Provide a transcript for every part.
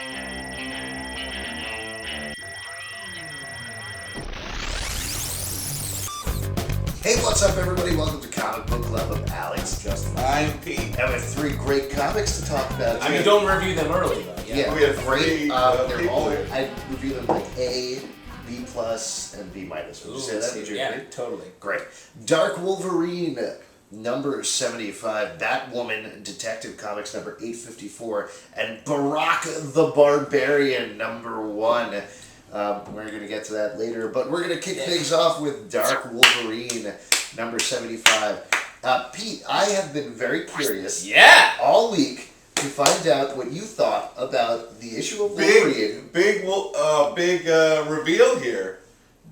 Hey, what's up, everybody? Welcome to Comic Book Club of Alex, Justin. I'm Pete. And we have three great comics to talk about. I mean, don't review them early, though. Yeah, we have great. three They're all. people. I review them like A, B plus, and B minus. Would you say that? Would you Yeah, agree? totally. Great. Dark Wolverine, number 75. Batwoman, Detective Comics, number 854. And Barack the Barbarian, number 1. We're going to get to that later, but we're going to kick things off with Dark Wolverine, number 75. Pete, I have been very curious all week to find out what you thought about the issue of Wolverine. Big reveal here.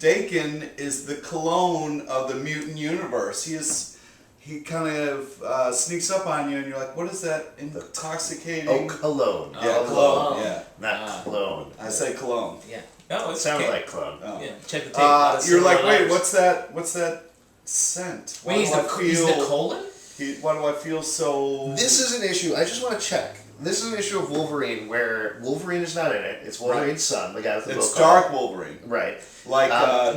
Dakin is the clone of the mutant universe. He kind of sneaks up on you, and you're like, "What is that intoxicating?" Oh, cologne. Yeah, cologne. Yeah, Not clone. I say cologne. Yeah. No, It it's sounded okay. like clone. Oh. Yeah, check the tape. You're like, wait, what's that? What's that scent? Wait, he's the colon? Why do I feel so? This is an issue. I just want to check. This is an issue of Wolverine where Wolverine is not in it. It's Wolverine's son, the guy with the It's book. Dark Wolverine. Right. Like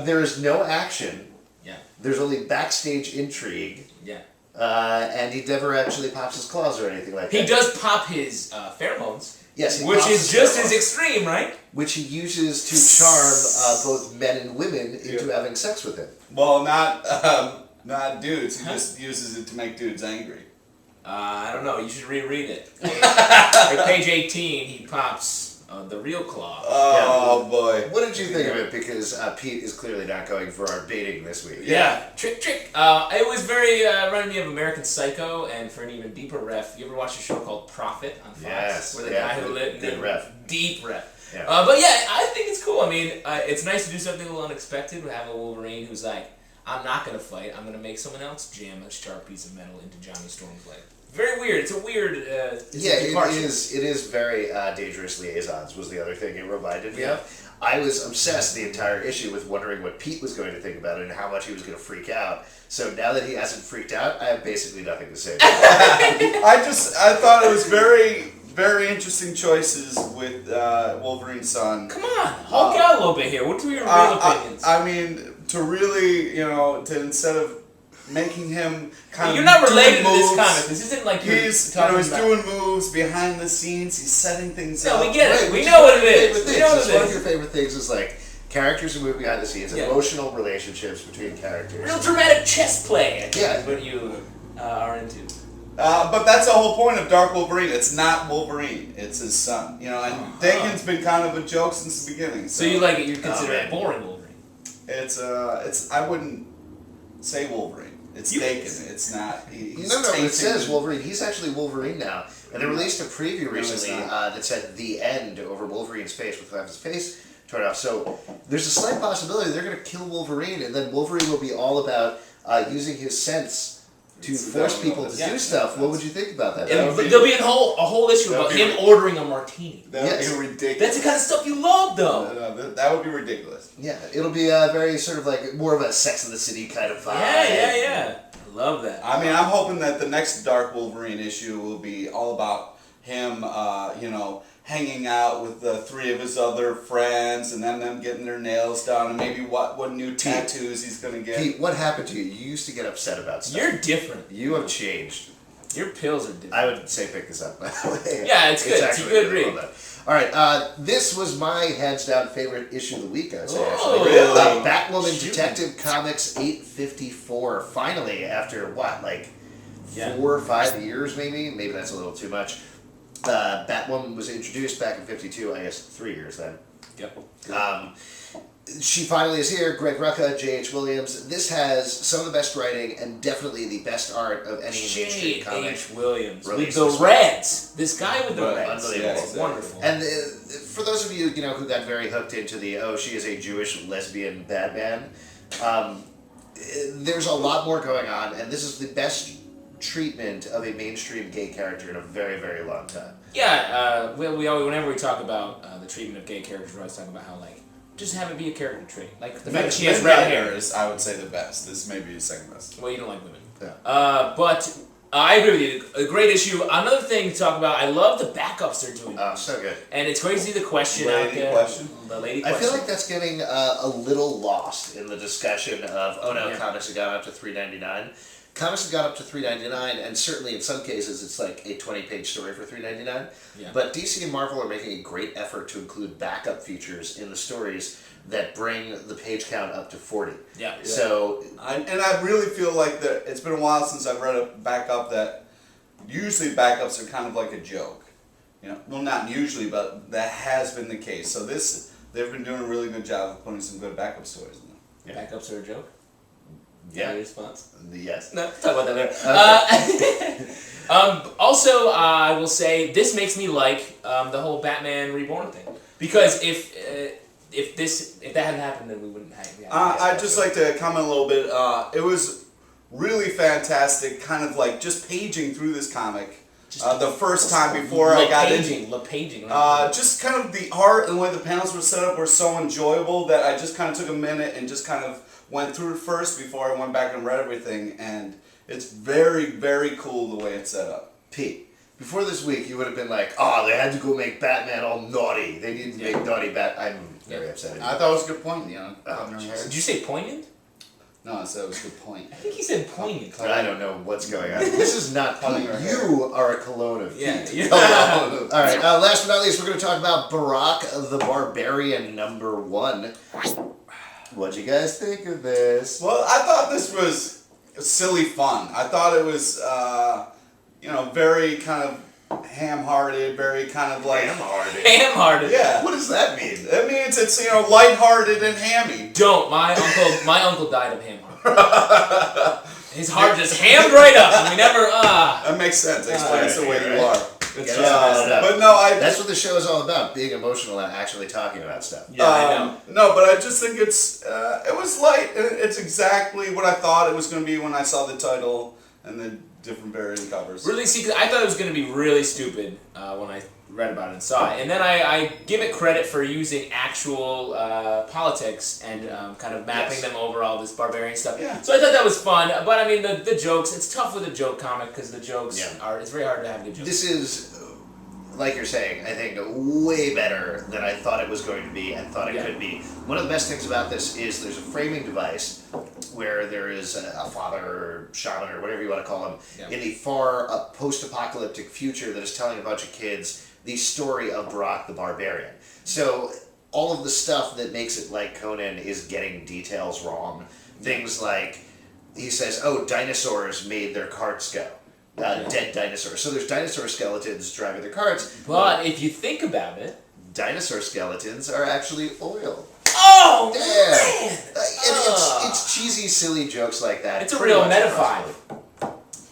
there is no action. Yeah. There's only backstage intrigue. Yeah. And he never actually pops his claws or anything like that. He does pop his pheromones. Yes, he which pops is his just pheromones, as extreme, right? which he uses to charm both men and women into having sex with him. well, not dudes. He just uses it to make dudes angry. I don't know. You should reread it. At page 18, he pops the real claw. Oh boy! What did you think of it? Because Pete is clearly not going for our baiting this week. Yeah. Trick. It was very reminded me of American Psycho, and for an even deeper ref, you ever watch a show called Prophet on Fox? Yes. Where the guy who lit Deep ref. Deep ref. Yeah. But yeah, I think it's cool. I mean, it's nice to do something a little unexpected. We have a Wolverine who's like, I'm not going to fight. I'm going to make someone else jam a sharp piece of metal into Johnny Storm's leg. Very weird. It's a weird departure. It is very Dangerous Liaisons was the other thing it reminded me of. I was obsessed the entire issue with wondering what Pete was going to think about it and how much he was going to freak out. So now that he hasn't freaked out, I have basically nothing to say about it. I thought it was very, very interesting choices with Wolverine's son. Come on, Hulk out a little bit here. What are your real opinions? I mean, to really, to instead of making him kind of You're not related to moves, this comic. This isn't like he's doing moves behind the scenes. He's setting things up. No, we get it. Right, We know what it is. We We know what One of it your is. favorite things is like characters who move behind the scenes, emotional relationships between characters. Real dramatic chess play, I think, Yeah. is what you are into. But that's the whole point of Dark Wolverine. It's not Wolverine. It's his son. And Dakin's been kind of a joke since the beginning. So you like it? You consider it boring Wolverine? It's. I wouldn't say Wolverine. It's Dakin. It's not. No, it says Wolverine. He's actually Wolverine now. And they released a preview recently that said "The End" over Wolverine's face, with his face torn off. So there's a slight possibility they're going to kill Wolverine, and then Wolverine will be all about using his sense to force people to do stuff. What would you think about that? There'll be a whole issue about him ordering a martini. That would be ridiculous. That's the kind of stuff you love, though. No, that would be ridiculous. Yeah, it'll be a very sort of like more of a Sex and the City kind of vibe. Yeah. I love that. I mean, I'm hoping that the next Dark Wolverine issue will be all about him, hanging out with the three of his other friends, and then them getting their nails done, and maybe what new tattoos he's gonna get. Pete, what happened to you? You used to get upset about stuff. You're different. You have changed. Your pills are different. I would say pick this up, by the way. Yeah, it's good. It's a good read. All right, this was my hands down favorite issue of the week, I'd say, actually. Oh, really? Batwoman Detective Comics 854. Finally, after what, 4 or 5 years, maybe? Maybe that's a little too much. Batwoman was introduced back in 52, I guess 3 years then. Yep. She finally is here. Greg Rucka, J.H. Williams. This has some of the best writing and definitely the best art of any mainstream comic. J.H. Williams with released the this Reds. This guy with the Reds. Unbelievable. Yeah, exactly. Wonderful. And for those of you who got very hooked into she is a Jewish lesbian Batman, there's a lot more going on, and this is the best treatment of a mainstream gay character in a very, very long time. Yeah, whenever we talk about the treatment of gay characters, we always talk about how just have it be a character trait. Like the fact that she has red hair is, I would say, the best. This may be the second best. Well, you don't like women. Yeah. But I agree with you. A great issue. Another thing to talk about, I love the backups they're doing. Oh, so good. And it's great to see the question Lady out there. question? The lady I question. feel like that's getting a little lost in the discussion of, oh no, Yeah. comics have gone up to $3.99. Comics have gone up to $3.99, and certainly in some cases it's like a 20-page story for $3.99. Yeah. But DC and Marvel are making a great effort to include backup features in the stories that bring the page count up to 40. Yeah. So, I really feel like that it's been a while since I've read a backup that usually backups are kind of like a joke. You know, well, not usually, but that has been the case. So they've been doing a really good job of putting some good backup stories in there. Backups are a joke? yeah. Any response? Yes. No, talk about that later. Okay. Also, I will say this makes me like the whole Batman Reborn thing, because if that hadn't happened, then we wouldn't have. I'd just like to comment a little bit. It was really fantastic, kind of like just paging through this comic. The first time before I got into paging. just kind of the art and the way the panels were set up were so enjoyable that I just kind of took a minute and just kind of went through it first before I went back and read everything, and it's very, very cool the way it's set up. Pete, before this week, you would have been like, oh, they had to go make Batman all naughty. They needed to make naughty I'm very upset. I thought it was a good point, you know. Did you say poignant? No, I said it was a good point. I think he said poignant. I don't know what's going on. This is not Pete. You are a cologne of Pete. Yeah. All right, last but not least, we're going to talk about Barack the Barbarian #1. What'd you guys think of this? Well, I thought this was silly fun. I thought it was, very kind of ham-hearted, very kind of like... Ham-hearted? Ham-hearted. Yeah. What does that mean? It means it's, lighthearted and hammy. Don't. My uncle died of ham heart. His heart just hammed right up, and we never. That makes sense. Explains the way you are. But no, that's what the show is all about, being emotional and actually talking about stuff. Yeah, I know. No, but I just think it was light. It's exactly what I thought it was going to be when I saw the title and the different variant covers. Really, see, 'cause I thought it was going to be really stupid when I read about it and saw it. And then I give it credit for using actual politics and kind of mapping them over all this barbarian stuff. Yeah. So I thought that was fun. But I mean, the jokes, it's tough with a joke comic because the jokes it's very hard to have good jokes. This is, like you're saying, I think way better than I thought it was going to be and thought it could be. One of the best things about this is there's a framing device where there is a father or shaman or whatever you want to call him in the far post-apocalyptic future that is telling a bunch of kids the story of Barack the Barbarian. So all of the stuff that makes it like Conan is getting details wrong. Things like, he says, oh, dinosaurs made their carts go. Dead dinosaurs. So there's dinosaur skeletons driving their carts. But if you think about it, dinosaur skeletons are actually oil. Oh, yeah. man! And it's cheesy, silly jokes like that. It's a real metaphor.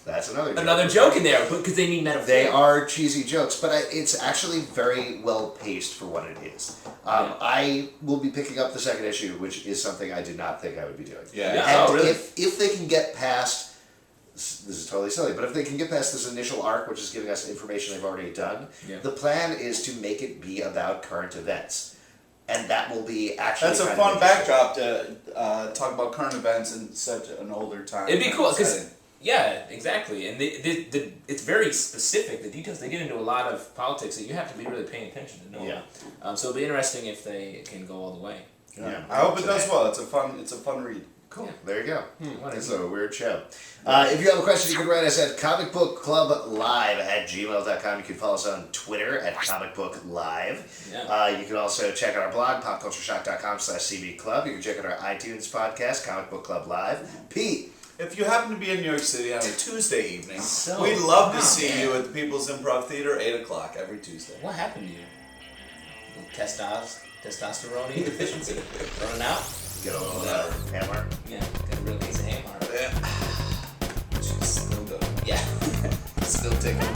That's another joke. Another joke in there, because they need metaphor. They are cheesy jokes, but it's actually very well paced for what it is. I will be picking up the second issue, which is something I did not think I would be doing. Yeah. And if they can get past, this is totally silly, but if they can get past this initial arc, which is giving us information they've already done, the plan is to make it be about current events. And that will be actually... That's a fun backdrop to talk about current events in such an older time. It'd be cool, because... Yeah, exactly. And it's very specific. The details, they get into a lot of politics that you have to be really paying attention to know. Yeah. So it'll be interesting if they can go all the way. Yeah. I hope it does well. It's a fun read. Cool. Yeah. There you go. It's a weird show. If you have a question, you can write us at comicbookclublive@gmail.com. You can follow us on Twitter at comicbooklive. Yeah. You can also check out our blog, popcultureshock.com/cbclub. You can check out our iTunes podcast, Comic Book Club Live. Pete. If you happen to be in New York City on a Tuesday evening, we'd love to see you at the People's Improv Theater, 8 o'clock every Tuesday. What happened to you? Testosterone deficiency? Running out? Get a little hammer. Yeah, got a real piece of ham heart. Yeah. She's still good. Yeah. Still taking